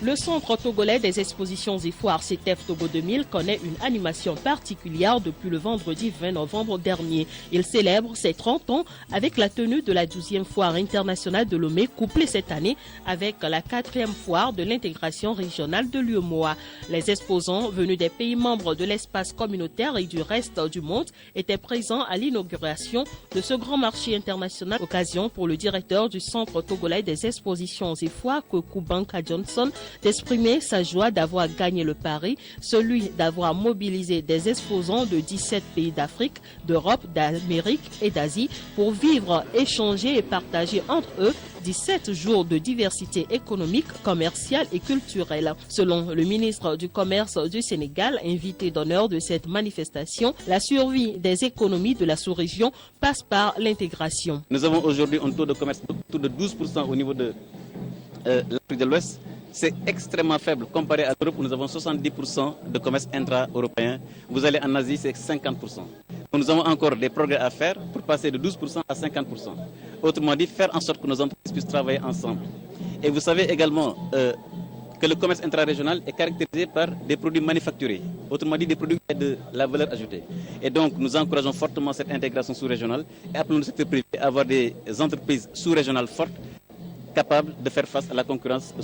Le Centre togolais des expositions et foires CETEF Togo 2000 connaît une animation particulière depuis le vendredi 20 novembre dernier. Il célèbre ses 30 ans avec la tenue de la 12e foire internationale de Lomé, couplée cette année avec la 4e foire de l'intégration régionale de l'UEMOA. Les exposants venus des pays membres de l'espace communautaire et du reste du monde étaient présents à l'inauguration de ce grand marché international. Occasion pour le directeur du Centre togolais des expositions et foires, Kweku Banka Johnson, d'exprimer sa joie d'avoir gagné le pari, celui d'avoir mobilisé des exposants de 17 pays d'Afrique, d'Europe, d'Amérique et d'Asie pour vivre, échanger et partager entre eux 17 jours de diversité économique, commerciale et culturelle. Selon le ministre du Commerce du Sénégal, invité d'honneur de cette manifestation, la survie des économies de la sous-région passe par l'intégration. Nous avons aujourd'hui un taux de commerce autour de 12% au niveau de l'Afrique de l'Ouest. C'est extrêmement faible comparé à l'Europe où nous avons 70% de commerce intra-européen. Vous allez en Asie, c'est 50%. Nous avons encore des progrès à faire pour passer de 12% à 50%. Autrement dit, faire en sorte que nos entreprises puissent travailler ensemble. Et vous savez également que le commerce intra-régional est caractérisé par des produits manufacturés. Autrement dit, des produits de la valeur ajoutée. Et donc, nous encourageons fortement cette intégration sous-régionale et appelons le secteur privé à avoir des entreprises sous-régionales fortes, capable de faire face à la concurrence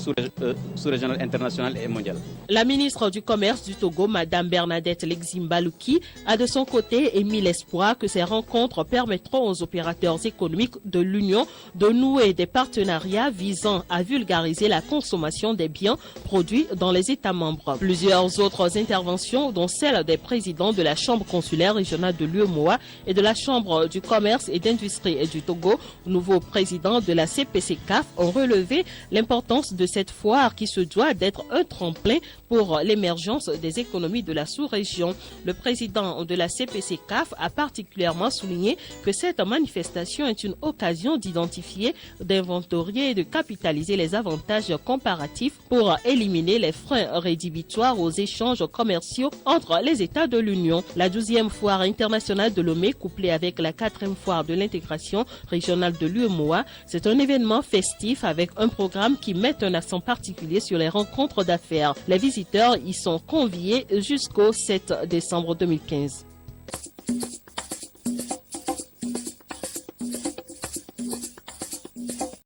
sous-régionale, internationale et mondiale. La ministre du Commerce du Togo, Mme Bernadette Leximbalouki, a de son côté émis l'espoir que ces rencontres permettront aux opérateurs économiques de l'Union de nouer des partenariats visant à vulgariser la consommation des biens produits dans les États membres. Plusieurs autres interventions, dont celle des présidents de la Chambre consulaire régionale de l'UEMOA et de la Chambre du Commerce et d'Industrie du Togo, nouveau président de la CPC-CAF, ont relevé l'importance de cette foire qui se doit d'être un tremplin pour l'émergence des économies de la sous-région. Le président de la CPC-CAF a particulièrement souligné que cette manifestation est une occasion d'identifier, d'inventorier et de capitaliser les avantages comparatifs pour éliminer les freins rédhibitoires aux échanges commerciaux entre les États de l'Union. La 12e foire internationale de Lomé, couplée avec la 4e foire de l'intégration régionale de l'UEMOA, c'est un événement festif avec un programme qui met un accent particulier sur les rencontres d'affaires. Les visiteurs y sont conviés jusqu'au 7 décembre 2015.